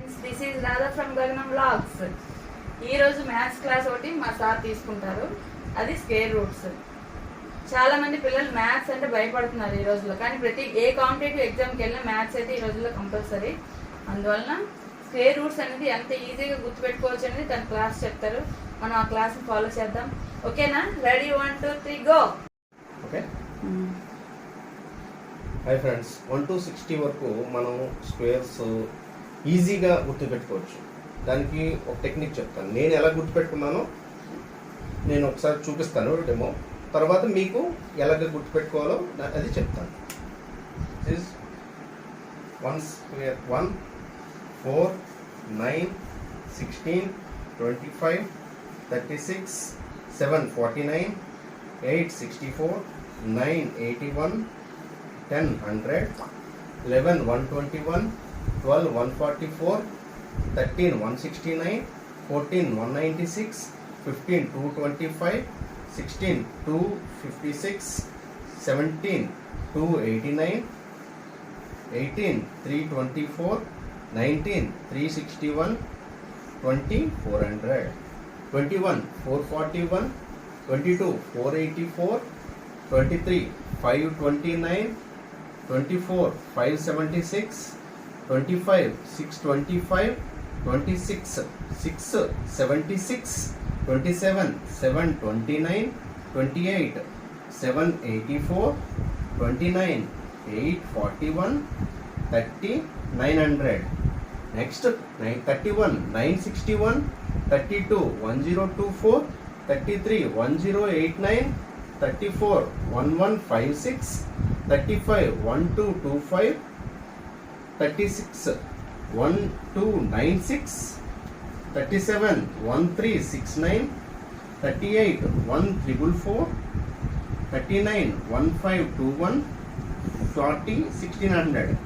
Friends, this is Radha from గగనం vlogs. ఈరోజు maths class ఒకటి మా సార్ తీసుకుంటారు, అది స్క్వేర్ రూట్స్. చాలా మంది పిల్లలు మ్యాథ్స్ అంటే భయపడుతున్నారు ఈ రోజుల్లో, కానీ ఏ కాంపిటేటివ్ ఎగ్జామ్కి వెళ్ళినా మ్యాథ్స్ అయితే ఈ రోజుల్లో కంపల్సరీ. అందువలన స్క్వేర్ రూట్స్ అనేది ఎంత ఈజీగా గుర్తుపెట్టుకోవచ్చు అనేది తన క్లాస్ చెప్తారు. మనం ఆ క్లాస్ని ఫాలో చేద్దాం. ఓకేనా? Ready, 1 2 3 go. Okay. Hi friends, 1 to 60 వరకు మనం స్క్వేర్స్ ఈజీగా గుర్తుపెట్టుకోవచ్చు. దానికి ఒక టెక్నిక్ చెప్తాను. నేను ఎలా గుర్తుపెట్టుకున్నానో నేను ఒకసారి చూపిస్తాను డెమో, తర్వాత మీకు ఎలాగ గుర్తుపెట్టుకోవాలో అది చెప్తాను. 1 square 1 4 9 16 25 36 7 49 8 64 9 81 10 100 11 121 12 144 13 169 14 196 15 225 16 256 17 289 18 324 19 361 20 400 21 441 22 484 23 529 24 576 25 625 26 676 27 729 28 784 29 841 30 900. Next 31 961 32 1024 33 1089 34 1156 35 1225 36 1296 37 1369 38 1444 39 1521 40 1600.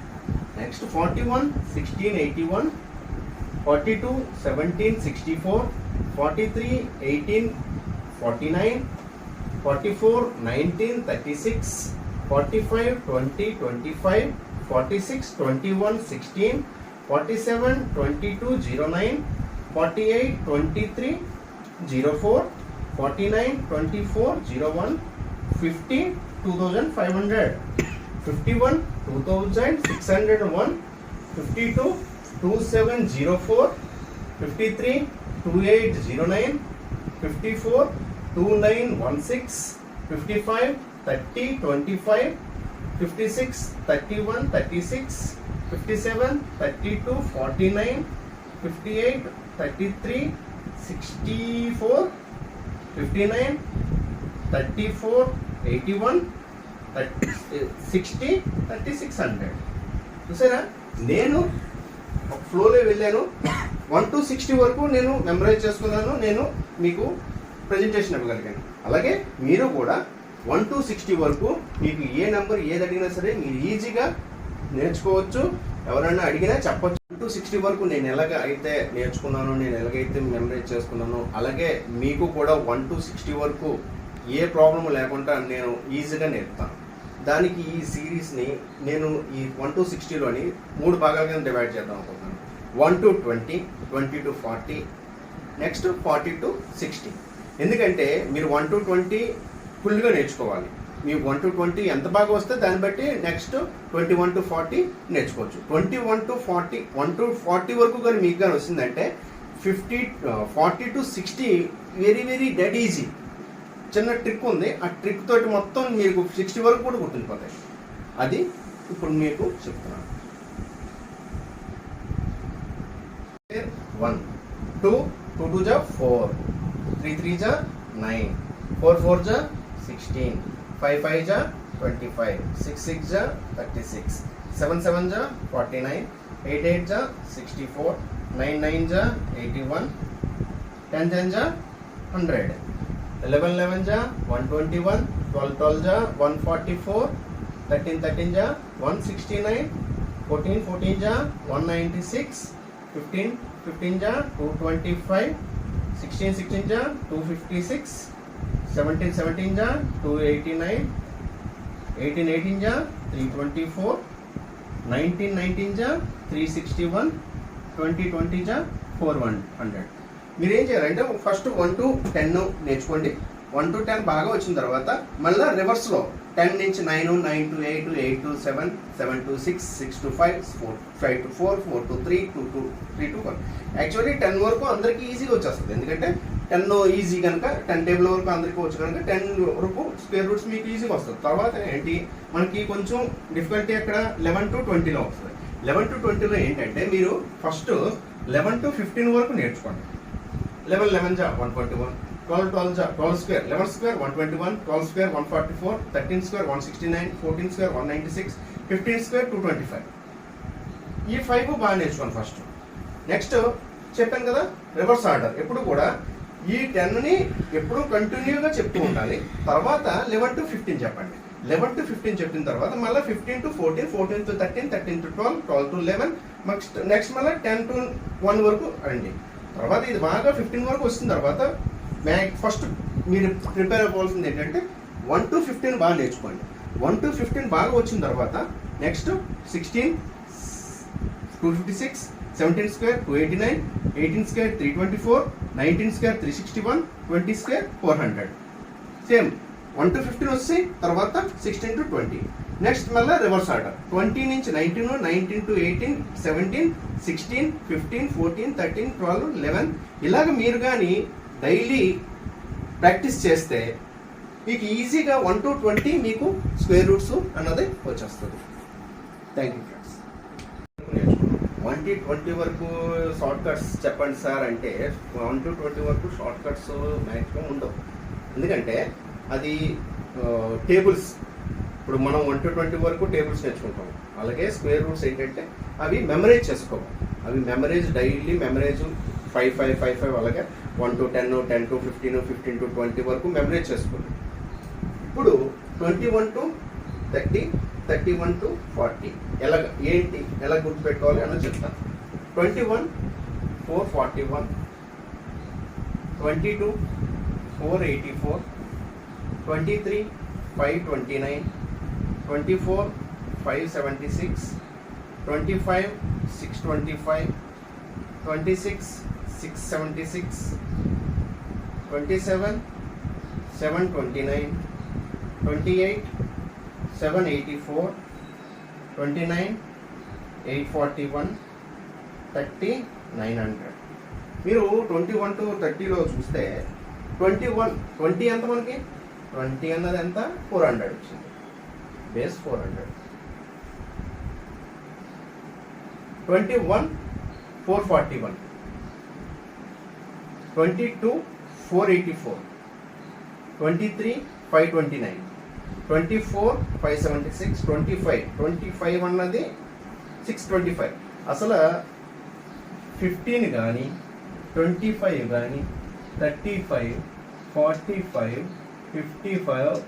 Next 41 1681 42 17 64 43 18 49 44 19 36 45 20 25 46 21 16 47 22 09 48 23 04 49 24 01 50 2500 51 2601 52 2704 53 2809 54 2916 55 30 25 56 31 36 57 32 49 58 33 64 59 34 81 60 3600. చూసారా, నేను ఒక ఫ్లోలో వెళ్ళాను. 1 to 60 వరకు నేను మెమరైజ్ చేసుకున్నాను, నేను మీకు ప్రజెంటేషన్ ఇవ్వగలిగాను. అలాగే మీరు కూడా 1 to 60 వరకు మీకు ఏ నెంబర్ ఏది అడిగినా సరే మీరు ఈజీగా నేర్చుకోవచ్చు. ఎవరైనా అడిగినా చెప్పచ్చు. 1 to 60 వరకు నేను ఎలాగ అయితే నేర్చుకున్నానో, నేను ఎలాగైతే మెమరైజ్ చేసుకున్నానో, అలాగే మీకు కూడా 1 to 60 వరకు ఏ ప్రాబ్లం లేకుండా నేను ఈజీగా నేర్పుతాను. దానికి ఈ సిరీస్ని నేను ఈ 1 to 60లోని 3 భాగాలుగా డివైడ్ చేద్దాం అనుకుంటున్నాను. 1 to 20, 20 to 40, నెక్స్ట్ 40 to 60. ఎందుకంటే మీరు 1 to 20 ఫుల్గా నేర్చుకోవాలి. మీ 1 to 20 ఎంత బాగా వస్తే దాన్ని బట్టి నెక్స్ట్ 21 to 40 నేర్చుకోవచ్చు. 21 to 40, 1 to 40 వరకు కానీ మీకు కానీ వస్తుందంటే 40 to 60 very very dead easy. చిన్న ట్రిక్ ఉంది, ఆ ట్రిక్ తోటి మొత్తం మీకు 60 వరకు కూడా గుర్తుండిపోతాయి. అది ఇప్పుడు మీకు చెప్తున్నాను. 1 2 2 2 जा 4 3 3 जा 9 4 4 जा 16 5 5 जा 25 6 6 जा 36 7 7 जा 49 8 8 जा 64 9 9 जा 81 10 10 जा 100 11 11 जा 121 12 12 जा 144 13 13 जा 169 14 14 जा 196 15 15 जा 225 16 16 जा 256 17 17 जा 289 18 18 जा 324 19 19 जा 361 20 20 జా 400. మీరు ఏం చేయాలంటే ఫస్ట్ 1 to 10 నేర్చుకోండి. 1 to 10 బాగా వచ్చిన తర్వాత మళ్ళీ రివర్స్లో 10 నుంచి 9, 9 to 8, 8 to 7, 7 to 6, 6 to 5, 5 to 4, 4 to 3, 2 to 3 to 1. Actually 10 వరకు అందరికీ ఈజీగా వచ్చేస్తుంది, ఎందుకంటే 10 ఈజీ కనుక 10 టేబుల్ వరకు అందరికీ వచ్చు కనుక 10 వరకు స్క్వేర్ రూట్స్ మీకు ఈజీగా వస్తుంది. తర్వాత ఏంటి మనకి కొంచెం డిఫికల్టీ అక్కడ 11 to 20లో వస్తుంది. 11 to 20లో ఏంటంటే మీరు ఫస్ట్ 11 to 15 వరకు నేర్చుకోండి. 11 11 జా 121, 12 12 జా 12 square, 11 square 121, 12 square 144, 13 square 169, 14 square 196, 15 square 225. ఈ 5 బాగా నేర్చుకోండి ఫస్ట్. నెక్స్ట్ చెప్పాను కదా రివర్స్ ఆర్డర్. ఎప్పుడు కూడా ఈ 10ని ఎప్పుడు కంటిన్యూగా చెప్తూ ఉండాలి. తర్వాత 11 to 15 చెప్పండి. 11 to 15 చెప్పిన తర్వాత మళ్ళీ 15 to 14, 14 to 13, 13 to 12, 12 to 11, next మళ్ళీ 10 to 1 వరకు రండి. తర్వాత ఇది బాగా 15 వరకు వచ్చిన తర్వాత ఫస్ట్ మీరు ప్రిపేర్ అవ్వాల్సింది ఏంటంటే 1 to 15 బాగా నేర్చుకోండి. 1 to 15 బాగా వచ్చిన తర్వాత next 16 256, 17 square 289, 18 square 324, 19 square 361, 20 square 400. Same 1 to 15 వచ్చి తర్వాత 16 to 20. నెక్స్ట్ మళ్ళీ రివర్స్ ఆర్డర్ 20 నుంచి 19, 19 to 18, 17, 16, 15, 14, 13, 12, 11 ఇలాగ మీరు కానీ డైలీ ప్రాక్టీస్ చేస్తే మీకు ఈజీగా 1 to 20 మీకు స్క్వేర్ రూట్స్ అన్నది వచ్చేస్తుంది. Thank you friends. 1 to 20 వరకు షార్ట్ కట్స్ చెప్పండి సార్ అంటే 1 to 20 వరకు షార్ట్ కట్స్ మ్యాక్సిమం ఉండవు, ఎందుకంటే అది టేబుల్స్. ఇప్పుడు మనం 1 to 20 వరకు టేబుల్స్ నేర్చుకుంటాం. అలాగే స్క్వేర్ రూట్స్ ఏంటంటే అవి మెమరైజ్ చేసుకోవాలి. అవి మెమరైజ్ డైలీ మెమరైజ్ 5 5 5 5 అలాగే 1 to 10, 10 to 15, 15 to 20 వరకు మెమరైజ్ చేసుకోండి. ఇప్పుడు 21 to 30, 31 to 40 ఎలా గుర్తుపెట్టుకోవాలి అన్నది చెప్తాను. 21 441, 22 484, 23 529, 24 576, 25 625, 26 676, 27 729, 28 784, 29 841, 30 900. మీరు 21 to 30లో చూస్తే 20 ఎంత మనకి 20 అన్నది ఎంత 400 వచ్చింది, బేస్ 400. 21 441, 22 484, 23 529, 24 576, 25 అన్నది 625. అసలు 15 కానీ 25 కానీ 35 45 55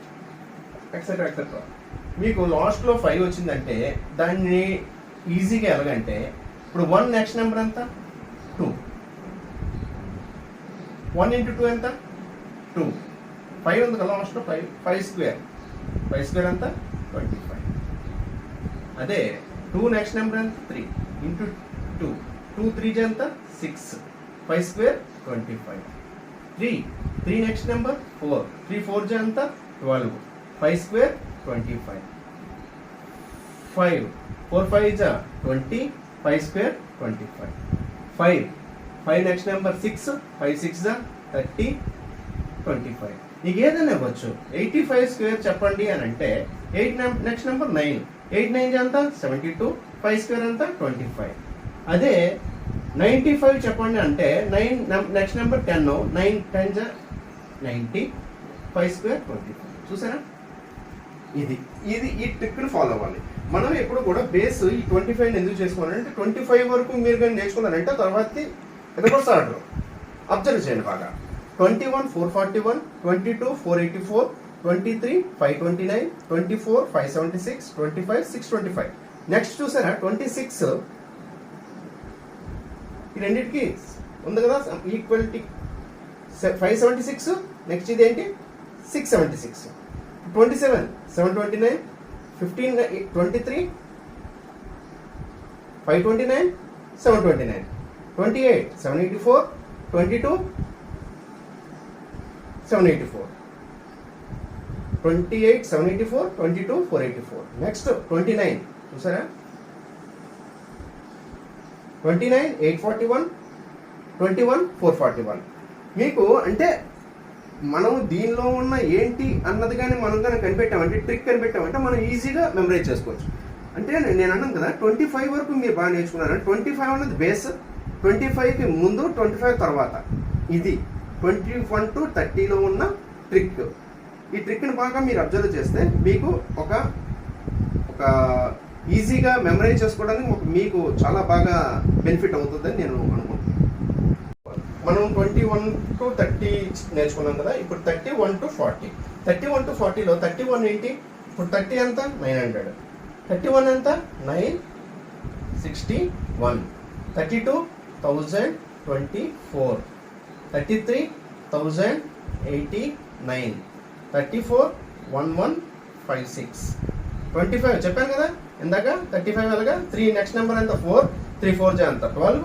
ఎక్సెట్రా ఎక్సెట్రా మీకు లాస్ట్లో 5 వచ్చిందంటే దాన్ని ఈజీగా ఎలాగంటే ఇప్పుడు 1 నెక్స్ట్ నెంబర్ ఎంత 2, 1 into 2 ఎంత 2, 5 ఉంది కదా లాస్ట్లో 5 స్క్వేర్ ఎంత 25. అదే 2 నెక్స్ట్ నెంబర్ ఎంత 3 into 2, 2 3 ఎంత 6, 5 స్క్వేర్ 25. 3 నెక్స్ట్ నెంబర్ 4, 3 4 ఎంత 12, 5 స్క్వేర్ 25. 5 4 5 20, 5 స్క్వేర్ 25. 5 next number 6, 5 6 30, 25. నీకు ఏదైనా ఇవ్వచ్చు. 85 స్క్వేర్ చెప్పండి అని అంటే 8 నెక్స్ట్ నెంబర్ 9, 8 9 ఎంత 72, 5 స్క్వేర్ ఎంత 25. అదే 95 చెప్పండి అంటే 9 నెక్స్ట్ నెంబర్ 10, 9 10 90, 5 స్క్వేర్ 25. చూసారా, ఇది ఈ ట్రిక్ని ఫాలో అవ్వాలి. మనం ఎప్పుడు కూడా బేస్ ఈ 25 ఎందుకు చేసుకోవాలంటే 25 వరకు మీరు కానీ నేర్చుకున్నారంటే తర్వాత రివర్స్ ఆర్డర్ అబ్జర్వ్ చేయండి బాగా. 21 441, 22 484, 23 529, 24 576, 25 625. నెక్స్ట్ చూసారా 26 ఈ రెండింటికి ఉంది కదా ఈక్వల్టీ 576. నెక్స్ట్ ఇది ఏంటి 676. 27 729, 15 23 529 729. 28 784, 22 784, 28 784, 22 484. నెక్స్ట్ 29 చూసారా, 29 841, 21 441. మీకు అంటే మనం దీనిలో ఉన్న ఏంటి అన్నది కానీ మనం కానీ కనిపెట్టామంటే, ట్రిక్ కనిపెట్టామంటే మనం ఈజీగా మెమరైజ్ చేసుకోవచ్చు. అంటే నేను అన్నాను కదా 25 వరకు మీరు బాగా నేర్చుకున్నారు. 25 అన్నది బేస్, 25కి ముందు 25 తర్వాత. ఇది 21 to 30లో ఉన్న ట్రిక్. ఈ ట్రిక్ని బాగా మీరు అబ్జర్వ్ చేస్తే మీకు ఒక ఈజీగా మెమరైజ్ చేసుకోవడానికి మీకు చాలా బాగా బెనిఫిట్ అవుతుందని నేను అనుకుంటున్నాను. మనం 21 to 30 నేర్చుకున్నాం కదా, ఇప్పుడు 31 to 40. 31 to 40లో 31 ఏంటి? ఇప్పుడు 30 ఎంత? 900. 31 ఎంత? 961. 32 1024. 33 1089. 34 1156. 25 చెప్పాను కదా ఇందాక, 35 అలాగా 3 నెక్స్ట్ నెంబర్ ఎంత? 4. 3 4 జా ఎంత? 12.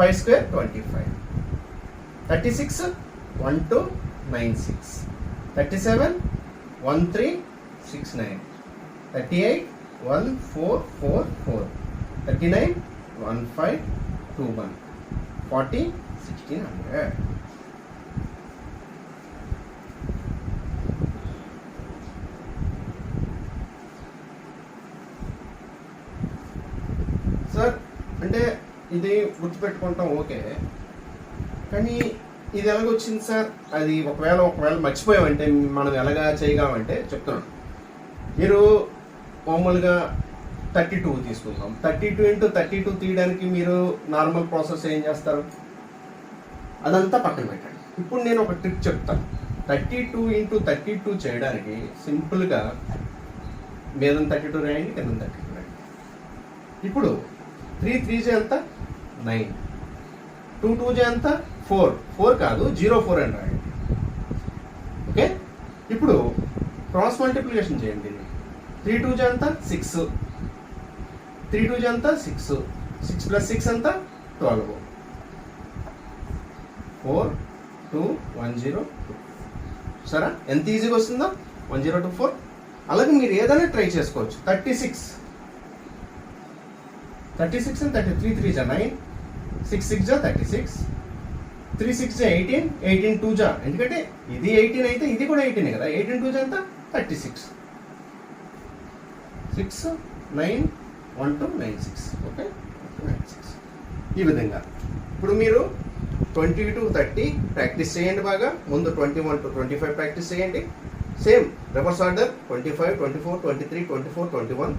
5 square 25. 36 1296. 37 1369. 38 1444. 39 1521. 40 1600. సార్ అంటే ఇది గుర్తుపెట్టుకుంటాం ఓకే, కానీ ఇది ఎలాగొచ్చింది సార్? అది ఒకవేళ మర్చిపోయామంటే మనం ఎలాగా చేయగలమంటే చెప్తున్నాను. మీరు మామూలుగా 32 తీసుకుందాం. 32 into 32 తీయడానికి మీరు నార్మల్ ప్రాసెస్ ఏం చేస్తారు? అదంతా పక్కన పెట్టండి. ఇప్పుడు నేను ఒక ట్రిక్ చెప్తాను. 32 into 32 చేయడానికి సింపుల్గా మీద 32 రాయండి, కింద 32 రాయండి. ఇప్పుడు 3 3 ఎంత? 9. 2 2 ఎంత? 4. 4 కాదు 04 అని రాయండి. ఓకే, ఇప్పుడు క్రాస్ మల్టిప్లికేషన్ చేయండి. 3 2 ఎంత? 6. 3 2 ఎంత? 6. 6 plus 6 ఎంత? 12. 4 2 102. సరే, ఎంత ఈజీగా వస్తుందో? 1024. అలాగే మీరు ఏదైనా ట్రై చేసుకోవచ్చు. 36 and 33 3 జా 9. 6 6 జా 36. 3 6 జా 18. 18 2 జా, ఎందుకంటే ఇది 18 అయితే ఇది కూడా 18 కదా. 18 2 జా ఎంత? 36. 6 9 1 2 96. ఓకే, 96. ఈ విధంగా ఇప్పుడు మీరు 20 to 30 ప్రాక్టీస్ చేయండి బాగా. ముందు 21 to 25 ప్రాక్టీస్ చేయండి. Same reverse order 25 24 23 24 21.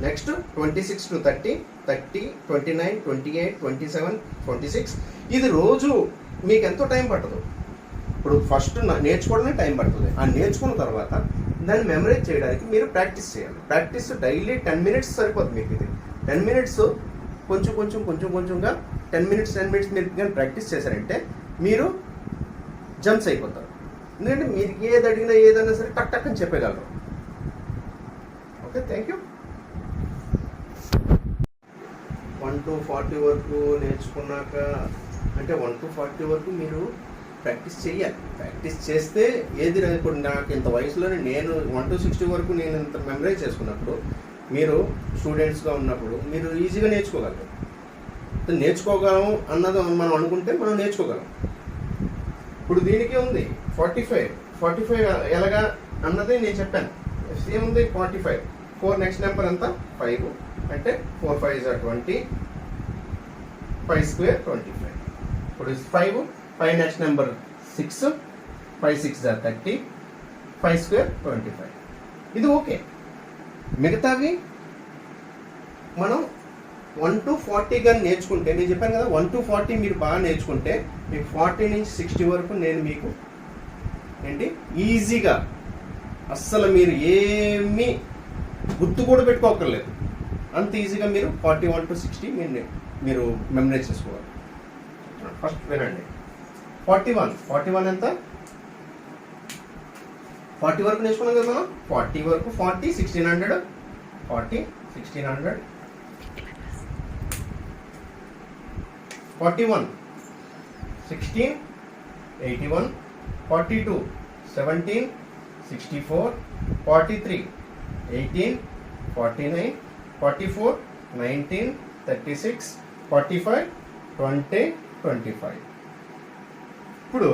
Next 26 to 30 30 29 28 27 26. ఇది రోజు మీకు ఎంతో టైం పట్టదు. ఇప్పుడు ఫస్ట్ నేర్చుకోవడానికి టైం పడుతుంది. ఆ నేర్చుకున్న తర్వాత దాన్ని మెమరైజ్ చేయడానికి మీరు ప్రాక్టీస్ చేయాలి. ప్రాక్టీస్ డైలీ 10 minutes సరిపోతుంది మీకు. ఇది 10 minutes కొంచెంగా 10 minutes మీరు కానీ ప్రాక్టీస్ చేశారంటే మీరు జంప్స్ అయిపోతారు. ఎందుకంటే మీరు ఏది అడిగినా ఏదైనా సరే టక్ టక్ అని చెప్పగలరు. Okay, thank you. 1 to 40 వరకు నేర్చుకున్నాక, అంటే 1 to 40 వరకు మీరు ప్రాక్టీస్ చేయాలి. ప్రాక్టీస్ చేస్తే ఏది ఇప్పుడు నాకు ఇంత వయసులోనే నేను 1 to 60 వరకు నేను ఇంత మెమరైజ్ చేసుకున్నప్పుడు, మీరు స్టూడెంట్స్గా ఉన్నప్పుడు మీరు ఈజీగా నేర్చుకోగలరు. నేర్చుకోగలం అన్నది మనం అనుకుంటే మనం నేర్చుకోగలం. ఇప్పుడు దీనికి ఉంది 45 ఎలాగా అన్నది నేను చెప్పాను. సేమ్ ఉంది 45. 4 నెక్స్ట్ నెంబర్ ఎంత? 5. అంటే 4 5 is 20. 5 square 25. ఇప్పుడు 5 నెక్స్ట్ నెంబర్ 6. 5 6 is 30. 5 square 25. ఇది ఓకే. మిగతావి మనం 1 to 40 కానీ నేర్చుకుంటే, నేను చెప్పాను కదా 1 to 40 మీరు బాగా నేర్చుకుంటే మీకు 40 నుంచి 60 వరకు నేను మీకు ఏంటి ఈజీగా, అస్సలు మీరు ఏమీ గుర్తు కూడా పెట్టుకోకర్లేదు, అంత ఈజీగా మీరు 41 to 60 మీరు మెమరైజ్ చేసుకోవాలి. ఫస్ట్ వినండి. 41 ఎంత? 40 వరకు నేర్చుకున్నాం కదా మనం. 40 వరకు 40 1600. 40 1600. 41, 16, 81, 42, 17, 64, 43, 18, 49, 44, 19, 36, 45, 20, 25. ఇప్పుడు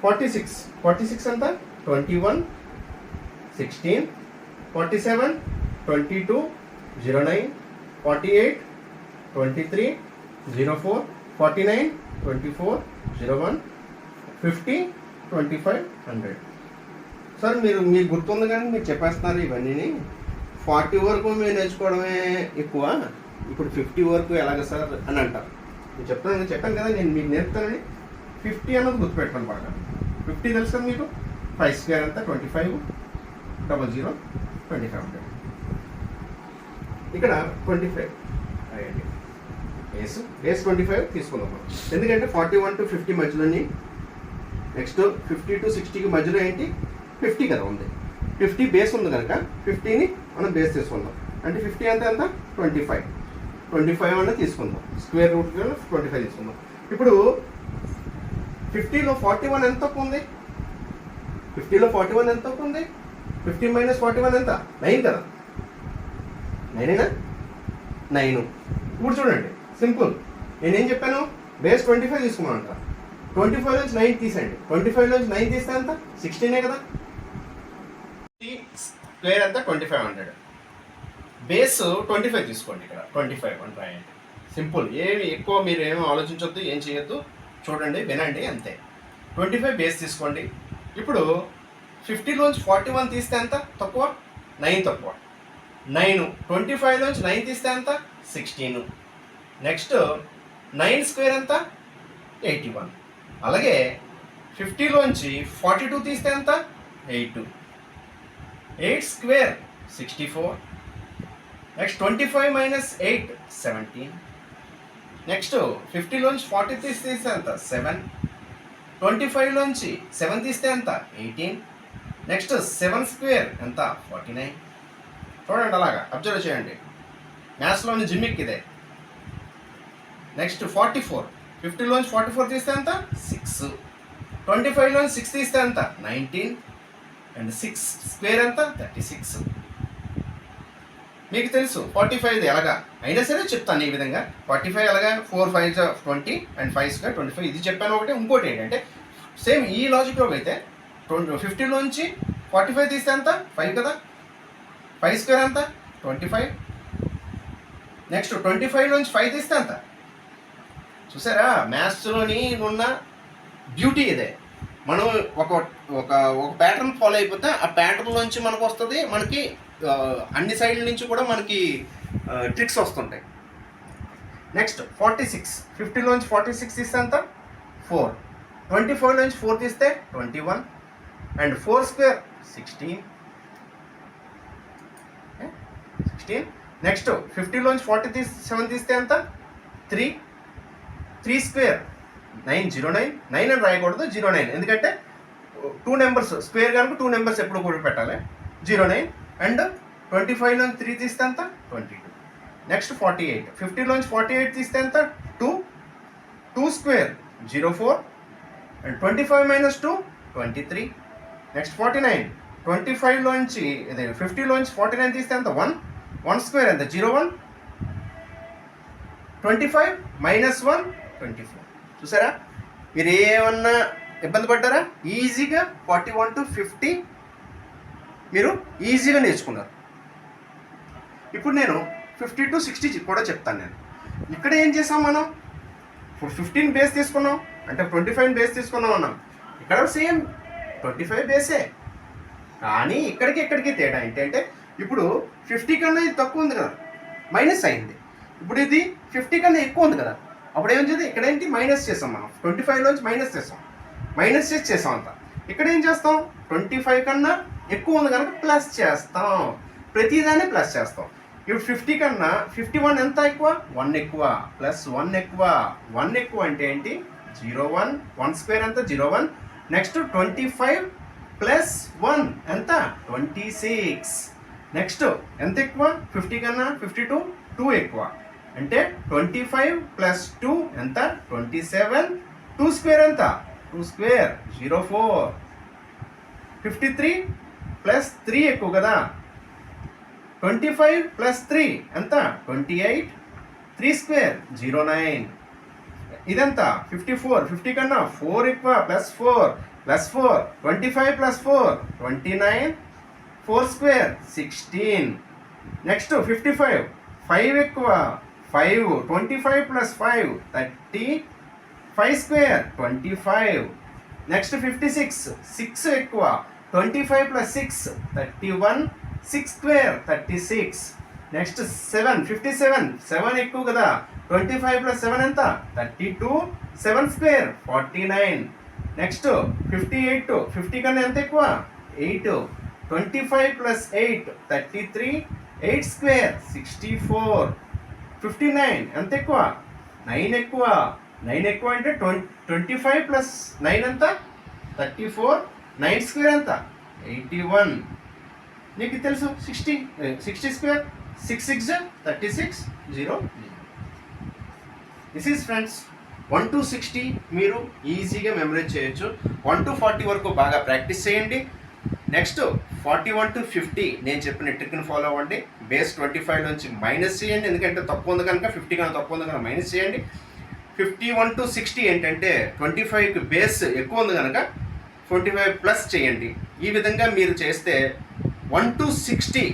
46 ఎంత? 21, 16, 47, 22, 09, 48, 23, 04, 49, 24, 01, 50, 25, 100. సార్ మీకు గుర్తుంది కానీ మీరు చెప్పేస్తున్నారు ఇవన్నీ. 40 వరకు మేము నేర్చుకోవడమే ఎక్కువ, ఇప్పుడు 50 వరకు ఎలాగ సార్ అని అంటారు. నేను చెప్పాను కదా నేను మీకు నేర్పుతానని. 50 అన్నది గుర్తుపెట్టుకోండి బాగా. 50 తెలుసు కదా మీకు. 5 స్క్వేర్ అంతా 25, 00, 25. ఇక్కడ 25 అయ్యండి. బేస్ 25 తీసుకుందాం మనం. ఎందుకంటే 41 to 50 మధ్యలోని, నెక్స్ట్ 50 to 60కి మధ్యలో ఏంటి 50 కదా ఉంది. 50 బేస్ ఉంది కనుక 50ని మనం బేస్ తీసుకుందాం. అంటే 50 అంతా ఎంత? 25 అనేది తీసుకుందాం. స్క్వేర్ రూట్ 25 తీసుకుందాం. ఇప్పుడు 50లో 41 ఎంత తక్కువ ఉంది? 50లో 41 ఎంత తక్కువ ఉంది? 50 - 41 ఎంత? 9 కదా. 9 9. ఇప్పుడు చూడండి సింపుల్. నేనేం చెప్పాను? బేస్ 25 తీసుకున్నాను అంట. 25 నుంచి 9 తీసేయండి. 25 నుంచి 9 తీస్తే ఎంత? 16 కదా. స్క్వేర్ అంతా 2500. బేస్ 25 తీసుకోండి. ఇక్కడ 25 అని రాయండి. సింపుల్. ఏమి ఎక్కువ మీరు ఏమీ ఆలోచించొద్దు, ఏం చేయొద్దు. చూడండి, వినండి, అంతే. 25 బేస్ తీసుకోండి. ఇప్పుడు 50లోంచి 41 తీస్తే ఎంత తక్కువ? 9 తక్కువ. 9. 25లోంచి 9 తీస్తే ఎంత? 16. నెక్స్ట్ 9 స్క్వేర్ ఎంత? 81. అలాగే 50లోంచి 42 తీస్తే ఎంత? 8. 8 స్క్వేర్ 64. నెక్స్ట్ 25 - 8 17. నెక్స్ట్ 50లోంచి 40 తీస్తే ఎంత? 7. 25లోంచి 7 తీస్తే ఎంత? 18. నెక్స్ట్ 7 స్క్వేర్ ఎంత? 49. చూడండి, అలాగా అబ్జర్వ్ చేయండి. మ్యాథ్స్లోని జిమ్మిక్ ఇదే. నెక్స్ట్ 44. 50లోంచి 44 తీస్తే ఎంత? 6. 25లోంచి 6 తీస్తే ఎంత? 19. అండ్ 6 స్క్వేర్ ఎంత? 36. మీకు తెలుసు 45 ఎలాగా అయినా సరే చెప్తాను ఈ విధంగా. 45 ఎలాగా? 4 5 20 అండ్ 5 స్క్వేర్ 25. ఇది చెప్పాను ఒకటి. ఇంకోటి ఏంటంటే సేమ్ ఈ లాజిక్లో అయితే 50లోంచి 45 తీస్తే ఎంత? 5 కదా. 5 స్క్వేర్ ఎంత? 25. నెక్స్ట్ 25లోంచి 5 తీస్తే ఎంత? చూసారా, మ్యాథ్స్లోని ఉన్న బ్యూటీ ఇదే. మనం ఒక ఒక ఒక ప్యాటర్న్ ఫాలో అయిపోతే ఆ ప్యాటర్న్లోంచి మనకు వస్తుంది. మనకి అన్ని సైడ్ల నుంచి కూడా మనకి ట్రిక్స్ వస్తుంటాయి. నెక్స్ట్ 46. 50లోంచి 46 తీస్తే ఎంత? 4. 24లోంచి 4 తీస్తే 21. And 4 square 16. నెక్స్ట్ 50లోంచి 47 తీస్తే ఎంత? 3. 3 స్క్వేర్ 9 09. 9 అని రాయకూడదు, 09. ఎందుకంటే 2 నెంబర్స్ స్క్వేర్ కనుక 2 నెంబర్స్ ఎప్పుడు కూడా పెట్టాలి. 09. అండ్ 25లోంచి 3 తీస్తే ఎంత? 22. నెక్స్ట్ 48. 50లోంచి 48 తీస్తే ఎంత? 2. 2 స్క్వేర్ 04. అండ్ 25 - 2 23. నెక్స్ట్ 49. 25లోంచి 50లోంచి 49 తీస్తే ఎంత? 1. 1 స్క్వేర్ ఎంత? 01. 25 - 1 24. చూసారా, మీరు ఏమన్నా ఇబ్బంది పడ్డారా? ఈజీగా 41 to 50 మీరు ఈజీగా నేర్చుకున్నారు. ఇప్పుడు నేను 50 to 60 కూడా చెప్తాను. నేను ఇక్కడ ఏం చేసాం, మనం ఇప్పుడు 15 బేస్ తీసుకున్నాం, అంటే 25 బేస్ తీసుకున్నాం అన్నాం. ఇక్కడ సేమ్ 25 బేసే, కానీ ఇక్కడికి తేడా ఏంటంటే ఇప్పుడు 50 కన్నా ఇది తక్కువ ఉంది కదా, మైనస్ అయింది. ఇప్పుడు ఇది 50 కన్నా ఎక్కువ ఉంది కదా, అప్పుడు ఏం చేద్దాం, ఇక్కడ ఏంటి మైనస్ చేస్తాం. మనం 25లోంచి మైనస్ చేసాం అంతా. ఇక్కడ ఏం చేస్తాం, 25 కన్నా ఎక్కువ ఉంది కనుక ప్లస్ చేస్తాం. ప్రతిదాన్ని ప్లస్ చేస్తాం. ఇప్పుడు 50 కన్నా 51 ఎంత ఎక్కువ? 1 ఎక్కువ. ప్లస్ 1 ఎక్కువ. 1 ఎక్కువ అంటే ఏంటి? 01. 1 స్క్వేర్ ఎంత? 01. నెక్స్ట్ 25 ప్లస్ 1 ఎంత? 26. నెక్స్ట్ ఎంత ఎక్కువ? 50 కన్నా 52 2 ఎక్కువ. అంటే 25 ప్లస్ 2 ఎంత 27. 2 స్క్వేర్ ఎంత 2 స్క్వేర్ 04. 53 ప్లస్ 3 ఎక్కువ కదా 25 ప్లస్ 3 ఎంత 28. 3 స్క్వేర్ 09. ఇదంతా 54. 50 కన్నా 4 ఎక్కువ plus 4 plus 4. 25 plus 4 29. 4 square 16. Next 55. 5 ఎక్కువ 5. 25 ప్లస్ 5 30. 5 స్క్వేర్ 25. నెక్స్ట్ 56. 6 ఎక్కువ 25 ప్లస్ 6 31. 6 స్క్వేర్ 36. నెక్స్ట్ 7. 57. 7 ఎక్కువ కదా 25 ప్లస్ 7 ఎంత 32. 7 స్క్వేర్ 49. నెక్స్ట్ 58. 50 కన్నా ఎంత ఎక్కువ 8. 25 ప్లస్ 8 33. 8 స్క్వేర్ 64. 59 ఎంత ఎక్కువ 9 ఎక్కువ 9 ఎక్కువ అంటే 25 ప్లస్ 9 ఎంత 34. 9 స్క్వేర్ ఎంత 81. నీకు తెలుసు 60 square 6 6 36 0. This is friends 1 to 60 మీరు ఈజీగా మెమరైజ్ చేయొచ్చు. 1 to 40 వరకు బాగా ప్రాక్టీస్ చేయండి. నెక్స్ట్ 41 to 50 నేను చెప్పిన ట్రిక్ని ఫాలో అవ్వండి. బేస్ 25 నుంచి మైనస్ చేయండి, ఎందుకంటే తప్పు ఉంది కనుక 50 కన్నా తప్పు ఉంది కనుక మైనస్ చేయండి. 51 to 60 ఏంటంటే 25కి బేస్ ఎక్కువ ఉంది కనుక 25 ప్లస్ చేయండి. ఈ విధంగా మీరు చేస్తే 1 to 60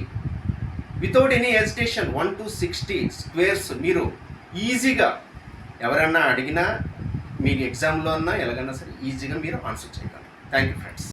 without any hesitation 1 to 60 squares మీరు ఈజీగా ఎవరన్నా అడిగినా మీకు ఎగ్జామ్లో అన్నా ఎలాగైనా సరే ఈజీగా మీరు ఆన్సర్ చేయగలరు. Thank you friends.